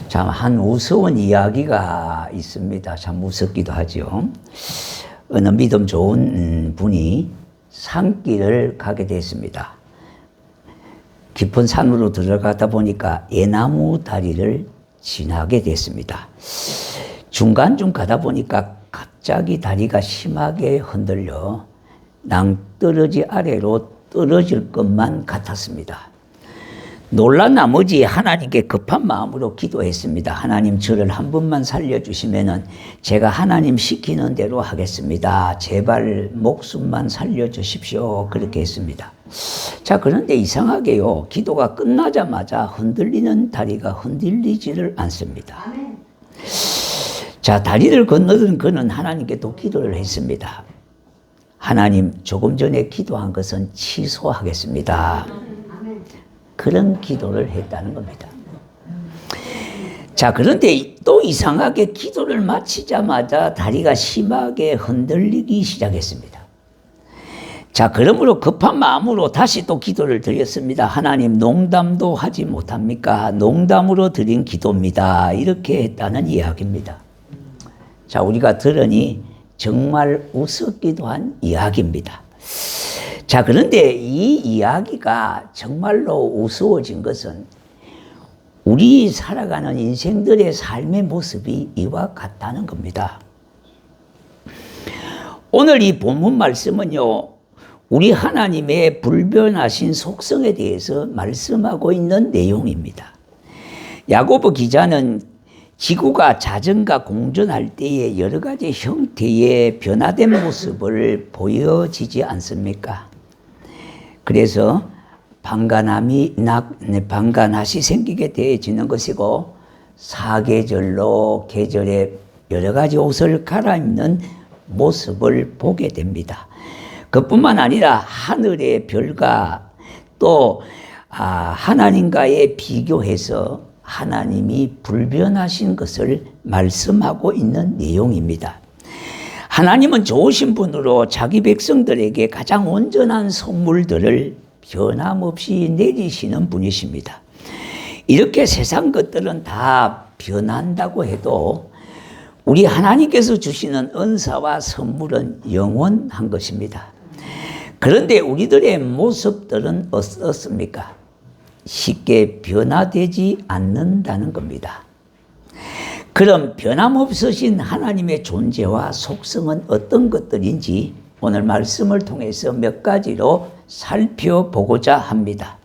참, 한 우스운 이야기가 있습니다. 참 무섭기도 하죠. 어느 믿음 좋은 분이 산길을 가게 됐습니다. 깊은 산으로 들어가다 보니까 애나무 다리를 지나게 됐습니다. 중간중 가다 보니까 갑자기 다리가 심하게 흔들려 낭떠러지 아래로 떨어질 것만 같았습니다. 놀란 나머지 하나님께 급한 마음으로 기도했습니다. 하나님, 저를 한 번만 살려주시면은 제가 하나님 시키는 대로 하겠습니다. 제발 목숨만 살려주십시오. 그렇게 했습니다. 자, 그런데 이상하게요, 기도가 끝나자마자 흔들리는 다리가 흔들리지를 않습니다. 자, 다리를 건너던 그는 하나님께 또 기도를 했습니다. 하나님, 조금 전에 기도한 것은 취소하겠습니다. 그런 기도를 했다는 겁니다. 자, 그런데 또 이상하게 기도를 마치자마자 다리가 심하게 흔들리기 시작했습니다. 자, 그러므로 급한 마음으로 다시 또 기도를 드렸습니다. 하나님, 농담도 하지 못합니까? 농담으로 드린 기도입니다. 이렇게 했다는 이야기입니다. 자, 우리가 들으니 정말 웃었기도 한 이야기입니다. 자, 그런데 이 이야기가 정말로 우스워진 것은 우리 살아가는 인생들의 삶의 모습이 이와 같다는 겁니다. 오늘 이 본문 말씀은요, 우리 하나님의 불변하신 속성에 대해서 말씀하고 있는 내용입니다. 야고보 기자는 지구가 자전과 공전할 때의 여러 가지 형태의 변화된 모습을 보여지지 않습니까? 그래서 방간함이 방간하시 생기게 되어지는 것이고, 사계절로 계절에 여러 가지 옷을 갈아입는 모습을 보게 됩니다. 그뿐만 아니라 하늘의 별과 또 하나님과의 비교해서 하나님이 불변하신 것을 말씀하고 있는 내용입니다. 하나님은 좋으신 분으로 자기 백성들에게 가장 온전한 선물들을 변함없이 내리시는 분이십니다. 이렇게 세상 것들은 다 변한다고 해도 우리 하나님께서 주시는 은사와 선물은 영원한 것입니다. 그런데 우리들의 모습들은 어떻습니까? 쉽게 변화되지 않는다는 겁니다. 그럼 변함없으신 하나님의 존재와 속성은 어떤 것들인지 오늘 말씀을 통해서 몇 가지로 살펴보고자 합니다.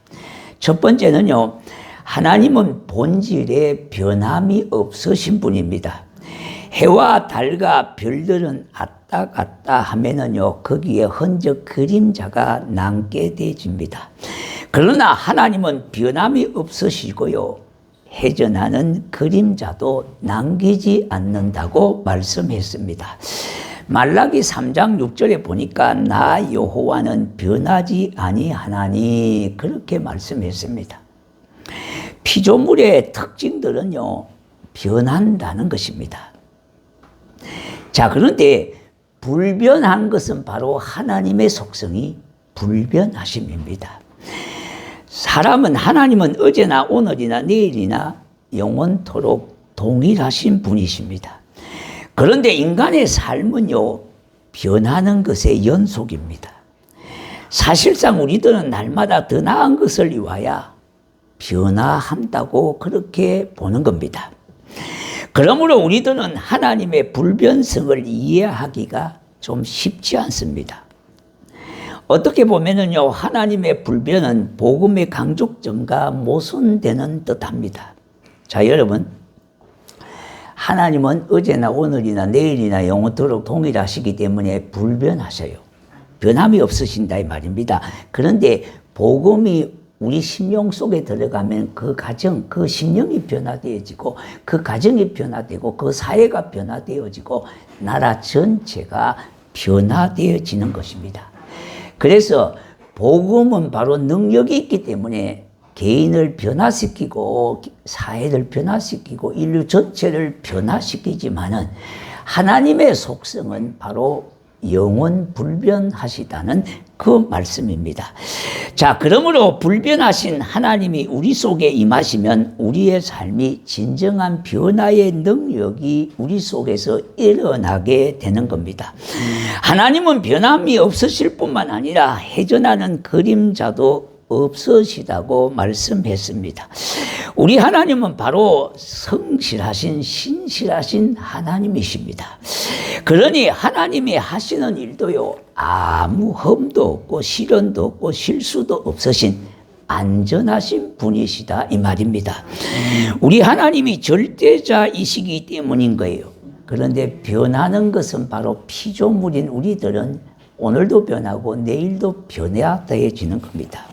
첫 번째는요, 하나님은 본질에 변함이 없으신 분입니다. 해와 달과 별들은 왔다 갔다 하면은요, 거기에 흔적 그림자가 남게 되집니다. 그러나 하나님은 변함이 없으시고요, 해전하는 그림자도 남기지 않는다고 말씀했습니다. 말라기 3장 6절에 보니까 나 여호와는 변하지 아니하나니, 그렇게 말씀했습니다. 피조물의 특징들은요, 변한다는 것입니다. 자, 그런데 불변한 것은 바로 하나님의 속성이 불변하심입니다. 사람은, 하나님은 어제나 오늘이나 내일이나 영원토록 동일하신 분이십니다. 그런데 인간의 삶은요, 변하는 것의 연속입니다. 사실상 우리들은 날마다 더 나은 것을 위하여 변화한다고 그렇게 보는 겁니다. 그러므로 우리들은 하나님의 불변성을 이해하기가 좀 쉽지 않습니다. 어떻게 보면은요, 하나님의 불변은 복음의 강조점과 모순되는 듯합니다. 자, 여러분, 하나님은 어제나 오늘이나 내일이나 영원토록 동일하시기 때문에 불변하셔요. 변함이 없으신다 이 말입니다. 그런데 복음이 우리 심령 속에 들어가면 그 가정, 그 심령이 변화되어지고, 그 가정이 변화되고, 그 사회가 변화되어지고, 나라 전체가 변화되어지는 것입니다. 그래서 복음은 바로 능력이 있기 때문에 개인을 변화시키고 사회를 변화시키고 인류 전체를 변화시키지만은, 하나님의 속성은 바로 영원 불변하시다는 그 말씀입니다. 자, 그러므로 불변하신 하나님이 우리 속에 임하시면 우리의 삶이 진정한 변화의 능력이 우리 속에서 일어나게 되는 겁니다. 하나님은 변함이 없으실 뿐만 아니라 해전하는 그림자도 없으시다고 말씀했습니다. 우리 하나님은 바로 성실하신 신실하신 하나님이십니다. 그러니 하나님이 하시는 일도요, 아무 흠도 없고 시련도 없고 실수도 없으신 안전하신 분이시다 이 말입니다. 우리 하나님이 절대자이시기 때문인 거예요. 그런데 변하는 것은 바로 피조물인 우리들은 오늘도 변하고 내일도 변해야 더해지는 겁니다.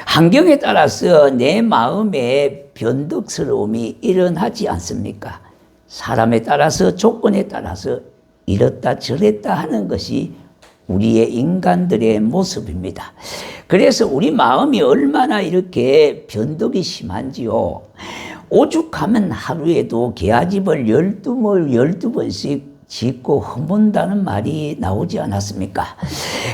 환경에 따라서 내 마음에 변덕스러움이 일어나지 않습니까? 사람에 따라서 조건에 따라서 이렇다 저랬다 하는 것이 우리의 인간들의 모습입니다. 그래서 우리 마음이 얼마나 이렇게 변덕이 심한지요. 오죽하면 하루에도 개아집을 12번씩 짓고 허문다는 말이 나오지 않았습니까?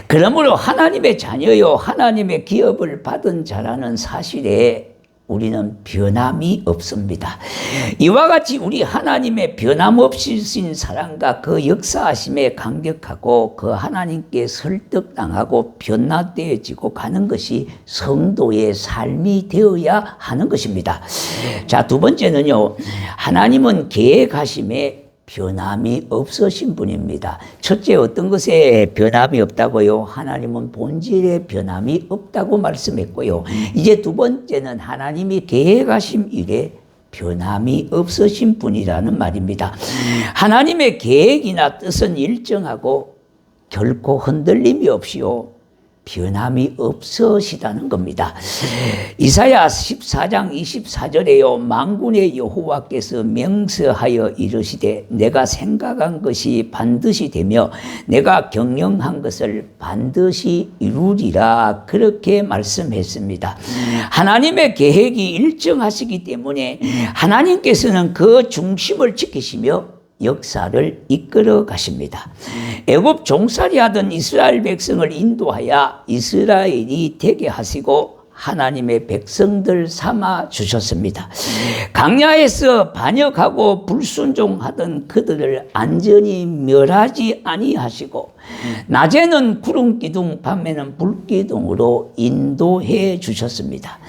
그러므로 하나님의 자녀요, 하나님의 기업을 받은 자라는 사실에 우리는 변함이 없습니다. 이와 같이 우리 하나님의 변함없으신 사랑과 그 역사하심에 감격하고 그 하나님께 설득당하고 변화되어지고 가는 것이 성도의 삶이 되어야 하는 것입니다. 자, 두 번째는요, 하나님은 계획하심에 변함이 없으신 분입니다. 첫째, 어떤 것에 변함이 없다고요? 하나님은 본질에 변함이 없다고 말씀했고요. 이제 두 번째는 하나님이 계획하신 일에 변함이 없으신 분이라는 말입니다. 하나님의 계획이나 뜻은 일정하고 결코 흔들림이 없이요, 변함이 없으시다는 겁니다. 이사야 14장 24절에요. 만군의 여호와께서 명서하여 이르시되 내가 생각한 것이 반드시 되며 내가 경영한 것을 반드시 이루리라, 그렇게 말씀했습니다. 하나님의 계획이 일정하시기 때문에 하나님께서는 그 중심을 지키시며 역사를 이끌어 가십니다. 애굽 종살이 하던 이스라엘 백성을 인도하여 이스라엘이 되게 하시고 하나님의 백성들 삼아 주셨습니다. 광야에서 반역하고 불순종하던 그들을 안전히 멸하지 아니하시고 낮에는 구름 기둥, 밤에는 불 기둥으로 인도해 주셨습니다.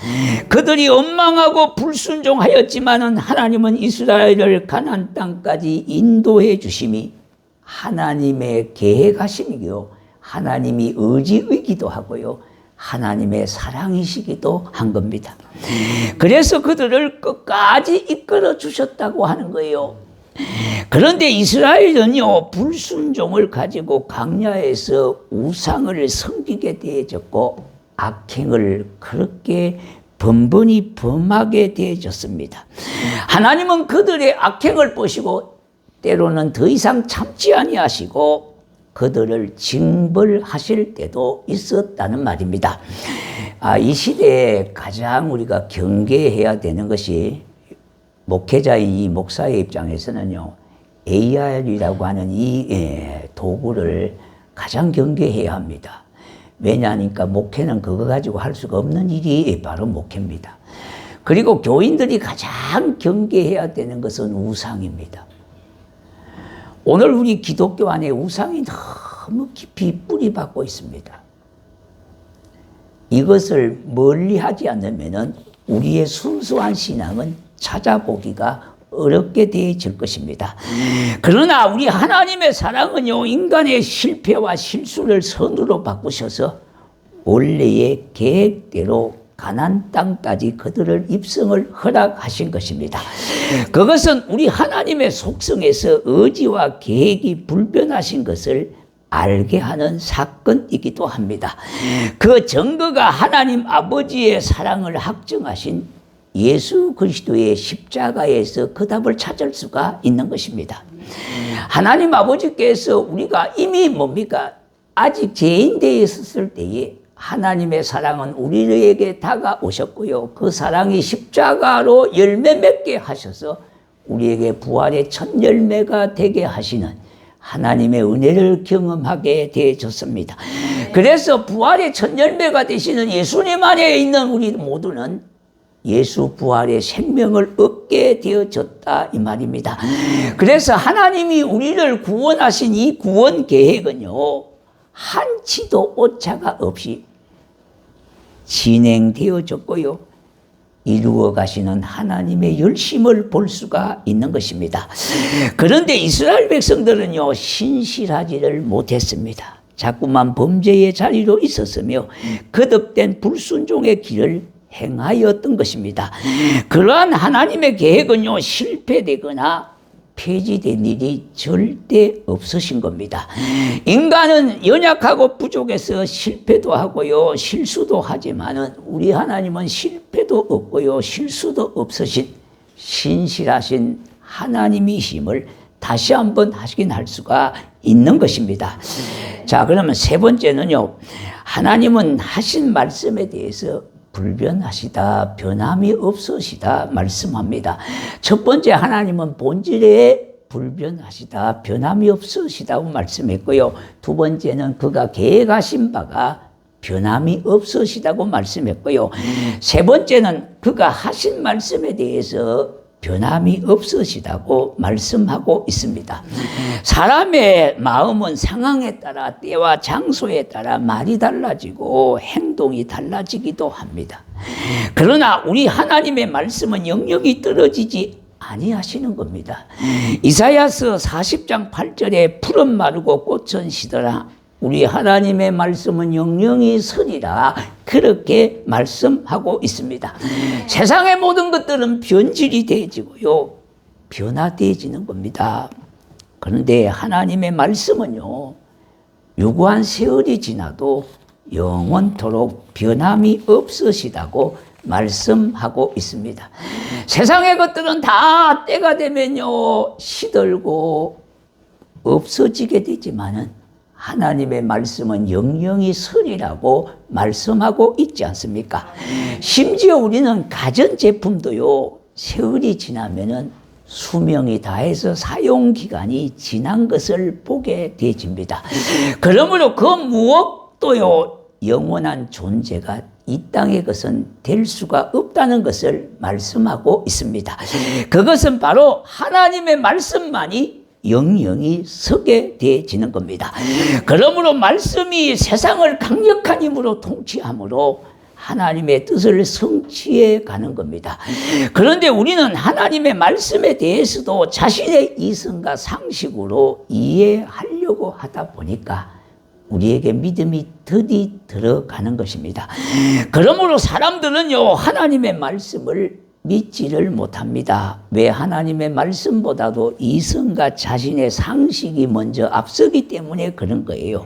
그들이 원망하고 불순종하였지만은 하나님은 이스라엘을 가나안 땅까지 인도해 주심이 하나님의 계획하심이요, 하나님이 의지이기도 하고요, 하나님의 사랑이시기도 한 겁니다. 그래서 그들을 끝까지 이끌어 주셨다고 하는 거예요. 그런데 이스라엘은요, 불순종을 가지고 광야에서 우상을 섬기게 되어졌고 악행을 그렇게 번번이 범하게 되어졌습니다. 하나님은 그들의 악행을 보시고 때로는 더 이상 참지 아니하시고 그들을 징벌하실 때도 있었다는 말입니다. 이 시대에 가장 우리가 경계해야 되는 것이, 목회자인 이 목사의 입장에서는요, AR이라고 하는 이 도구를 가장 경계해야 합니다. 왜냐하니까 목회는 그거 가지고 할 수가 없는 일이 바로 목회입니다. 그리고 교인들이 가장 경계해야 되는 것은 우상입니다. 오늘 우리 기독교 안에 우상이 너무 깊이 뿌리 박고 있습니다. 이것을 멀리하지 않으면 우리의 순수한 신앙은 찾아보기가 어렵게 되어질 것입니다. 그러나 우리 하나님의 사랑은요, 인간의 실패와 실수를 선으로 바꾸셔서 원래의 계획대로 가나안 땅까지 그들을 입성을 허락하신 것입니다. 그것은 우리 하나님의 속성에서 의지와 계획이 불변하신 것을 알게 하는 사건이기도 합니다. 그 증거가 하나님 아버지의 사랑을 확증하신 예수 그리스도의 십자가에서 그 답을 찾을 수가 있는 것입니다. 하나님 아버지께서 우리가 이미 뭡니까? 아직 죄인 되어 있었을 때에 하나님의 사랑은 우리에게 다가오셨고요, 그 사랑이 십자가로 열매 맺게 하셔서 우리에게 부활의 첫 열매가 되게 하시는 하나님의 은혜를 경험하게 되어졌습니다. 그래서 부활의 첫 열매가 되시는 예수님 안에 있는 우리 모두는 예수 부활의 생명을 얻게 되어졌다 이 말입니다. 그래서 하나님이 우리를 구원하신 이 구원 계획은요, 한치도 오차가 없이 진행되어졌고요, 이루어 가시는 하나님의 열심을 볼 수가 있는 것입니다. 그런데 이스라엘 백성들은요, 신실하지를 못했습니다. 자꾸만 범죄의 자리로 있었으며 거듭된 불순종의 길을 행하였던 것입니다. 그러한 하나님의 계획은요, 실패되거나 폐지된 일이 절대 없으신 겁니다. 인간은 연약하고 부족해서 실패도 하고요, 실수도 하지만은 우리 하나님은 실패도 없고요, 실수도 없으신 신실하신 하나님이심을 다시 한번 확인할 수가 있는 것입니다. 자, 그러면 세 번째는요, 하나님은 하신 말씀에 대해서 불변하시다, 변함이 없으시다 말씀합니다. 첫 번째, 하나님은 본질에 불변하시다, 변함이 없으시다고 말씀했고요. 두 번째는 그가 계획하신 바가 변함이 없으시다고 말씀했고요. 세 번째는 그가 하신 말씀에 대해서 변함이 없으시다고 말씀하고 있습니다. 사람의 마음은 상황에 따라 때와 장소에 따라 말이 달라지고 행동이 달라지기도 합니다. 그러나 우리 하나님의 말씀은 영영이 떨어지지 아니하시는 겁니다. 이사야서 40장 8절에 풀은 마르고 꽃은 시더라, 우리 하나님의 말씀은 영영이 서리라, 그렇게 말씀하고 있습니다. 세상의 모든 것들은 변질이 되어지고요, 변화되어지는 겁니다. 그런데 하나님의 말씀은요, 유구한 세월이 지나도 영원토록 변함이 없으시다고 말씀하고 있습니다. 세상의 것들은 다 때가 되면요, 시들고 없어지게 되지만은 하나님의 말씀은 영영이 서리라고 말씀하고 있지 않습니까? 심지어 우리는 가전제품도요, 세월이 지나면은 수명이 다해서 사용기간이 지난 것을 보게 되집니다. 그러므로 그 무엇도요, 영원한 존재가 이 땅의 것은 될 수가 없다는 것을 말씀하고 있습니다. 그것은 바로 하나님의 말씀만이 영영이 서게 되어지는 겁니다. 그러므로 말씀이 세상을 강력한 힘으로 통치함으로 하나님의 뜻을 성취해 가는 겁니다. 그런데 우리는 하나님의 말씀에 대해서도 자신의 이성과 상식으로 이해하려고 하다 보니까 우리에게 믿음이 더디 들어가는 것입니다. 그러므로 사람들은요, 하나님의 말씀을 믿지를 못합니다. 왜? 하나님의 말씀보다도 이성과 자신의 상식이 먼저 앞서기 때문에 그런 거예요.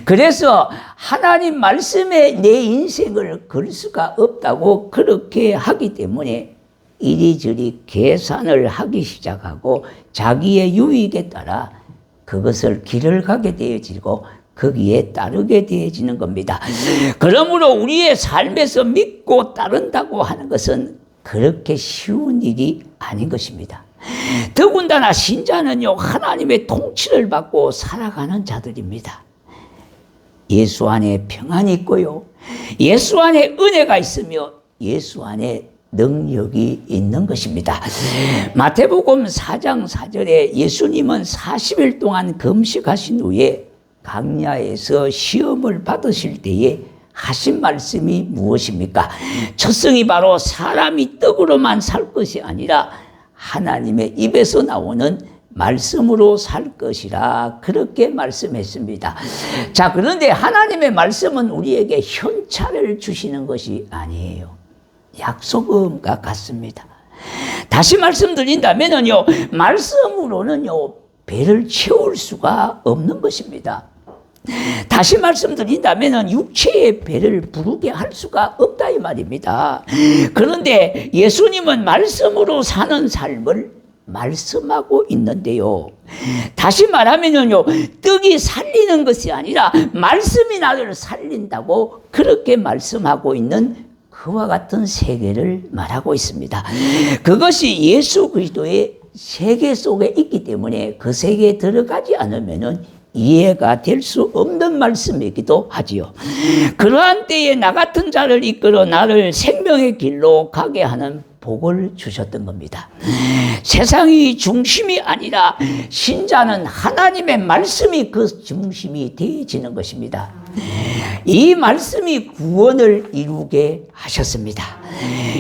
그래서 하나님 말씀에 내 인생을 걸 수가 없다고 그렇게 하기 때문에 이리저리 계산을 하기 시작하고 자기의 유익에 따라 그것을 길을 가게 되어지고 거기에 따르게 되어지는 겁니다. 그러므로 우리의 삶에서 믿고 따른다고 하는 것은 그렇게 쉬운 일이 아닌 것입니다. 더군다나 신자는요, 하나님의 통치를 받고 살아가는 자들입니다. 예수 안에 평안이 있고요, 예수 안에 은혜가 있으며 예수 안에 능력이 있는 것입니다. 마태복음 4장 4절에 예수님은 40일 동안 금식하신 후에 광야에서 시험을 받으실 때에 하신 말씀이 무엇입니까? 첫성이 바로 사람이 떡으로만 살 것이 아니라 하나님의 입에서 나오는 말씀으로 살 것이라, 그렇게 말씀했습니다. 자, 그런데 하나님의 말씀은 우리에게 현찰을 주시는 것이 아니에요. 약속음과 같습니다. 다시 말씀드린다면요, 말씀으로는요, 배를 채울 수가 없는 것입니다. 다시 말씀드린다면 육체의 배를 부르게 할 수가 없다 이 말입니다. 그런데 예수님은 말씀으로 사는 삶을 말씀하고 있는데요, 다시 말하면요, 떡이 살리는 것이 아니라 말씀이 나를 살린다고 그렇게 말씀하고 있는 그와 같은 세계를 말하고 있습니다. 그것이 예수 그리스도의 세계 속에 있기 때문에 그 세계에 들어가지 않으면은 이해가 될 수 없는 말씀이기도 하지요. 그러한 때에 나 같은 자를 이끌어 나를 생명의 길로 가게 하는 복을 주셨던 겁니다. 세상이 중심이 아니라 신자는 하나님의 말씀이 그 중심이 되어지는 것입니다. 이 말씀이 구원을 이루게 하셨습니다.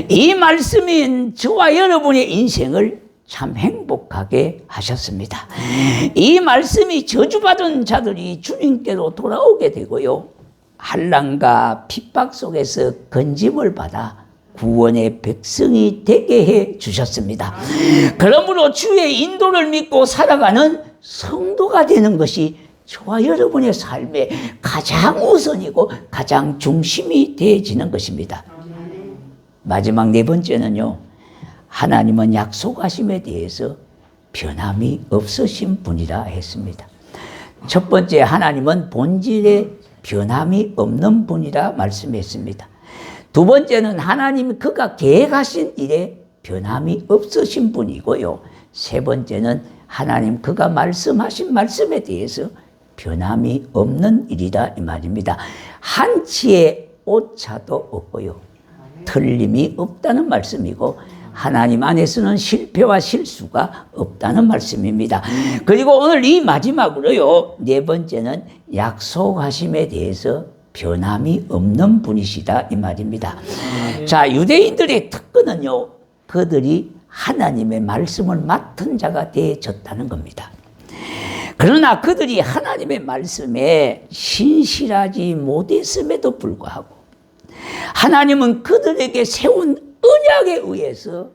이 말씀이 저와 여러분의 인생을 참 행복하게 하셨습니다. 이 말씀이 저주받은 자들이 주님께로 돌아오게 되고요, 환난과 핍박 속에서 건짐을 받아 구원의 백성이 되게 해 주셨습니다. 그러므로 주의 인도를 믿고 살아가는 성도가 되는 것이 저와 여러분의 삶의 가장 우선이고 가장 중심이 되어지는 것입니다. 마지막 네 번째는요, 하나님은 약속하심에 대해서 변함이 없으신 분이라 했습니다. 첫 번째, 하나님은 본질에 변함이 없는 분이라 말씀했습니다. 두 번째는 하나님이 그가 계획하신 일에 변함이 없으신 분이고요, 세 번째는 하나님 그가 말씀하신 말씀에 대해서 변함이 없는 일이다 이 말입니다. 한치의 오차도 없고요, 틀림이 없다는 말씀이고 하나님 안에서는 실패와 실수가 없다는 말씀입니다. 그리고 오늘 이 마지막으로요, 네 번째는 약속하심에 대해서 변함이 없는 분이시다 이 말입니다. 자, 유대인들의 특권은요, 그들이 하나님의 말씀을 맡은 자가 되어졌다는 겁니다. 그러나 그들이 하나님의 말씀에 신실하지 못했음에도 불구하고 하나님은 그들에게 세운 언약에 의해서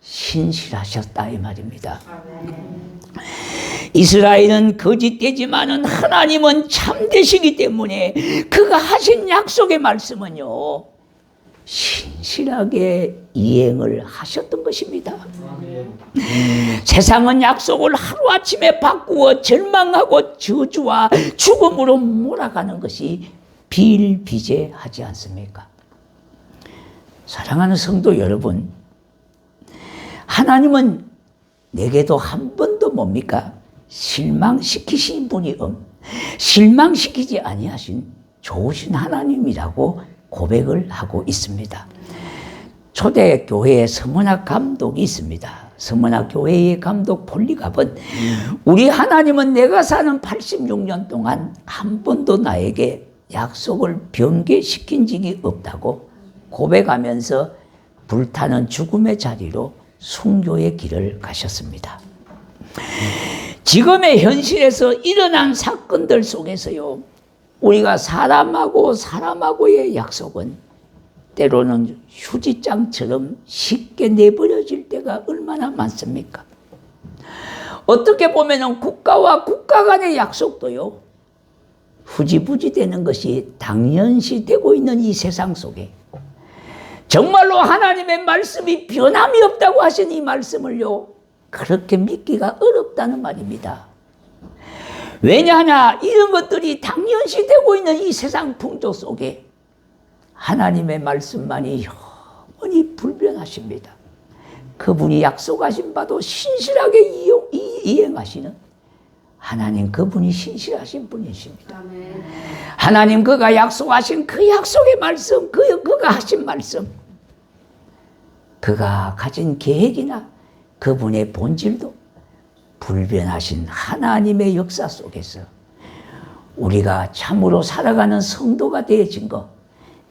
신실하셨다 이 말입니다. 이스라엘은 거짓되지만은 하나님은 참되시기 때문에 그가 하신 약속의 말씀은요, 신실하게 이행을 하셨던 것입니다. 세상은 약속을 하루아침에 바꾸어 절망하고 저주와 죽음으로 몰아가는 것이 비일비재하지 않습니까? 사랑하는 성도 여러분, 하나님은 내게도 한 번도 뭡니까? 실망시키신 분이 실망시키지 아니하신 좋으신 하나님이라고 고백을 하고 있습니다. 초대교회에 서문학 감독이 있습니다. 서문학 교회의 감독 폴리갑은 우리 하나님은 내가 사는 86년 동안 한 번도 나에게 약속을 변개시킨 적이 없다고 고백하면서 불타는 죽음의 자리로 순교의 길을 가셨습니다. 지금의 현실에서 일어난 사건들 속에서요, 우리가 사람하고의 약속은 때로는 휴지장처럼 쉽게 내버려질 때가 얼마나 많습니까? 어떻게 보면 국가와 국가 간의 약속도요, 후지부지 되는 것이 당연시 되고 있는 이 세상 속에 정말로 하나님의 말씀이 변함이 없다고 하신 이 말씀을요, 그렇게 믿기가 어렵다는 말입니다. 왜냐하냐, 이런 것들이 당연시 되고 있는 이 세상 풍조 속에 하나님의 말씀만이 영원히 불변하십니다. 그분이 약속하신 바도 신실하게 이행하시는 하나님, 그분이 신실하신 분이십니다. 하나님 그가 약속하신 그 약속의 말씀, 그가 하신 말씀, 그가 가진 계획이나 그분의 본질도 불변하신 하나님의 역사 속에서 우리가 참으로 살아가는 성도가 되어진 것,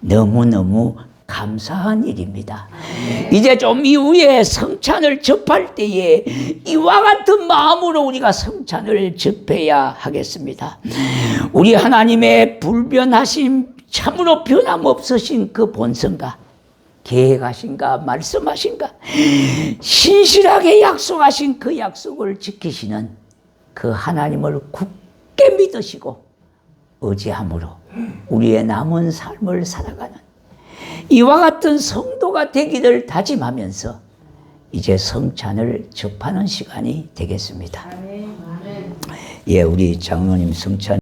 너무너무 감사한 일입니다. 이제 좀 이후에 성찬을 접할 때에 이와 같은 마음으로 우리가 성찬을 접해야 하겠습니다. 우리 하나님의 불변하신, 참으로 변함없으신 그 본성과 계획하신가 말씀하신가 신실하게 약속하신 그 약속을 지키시는 그 하나님을 굳게 믿으시고 의지함으로 우리의 남은 삶을 살아가는 이와 같은 성도가 되기를 다짐하면서 이제 성찬을 접하는 시간이 되겠습니다. 예, 우리 장로님 성찬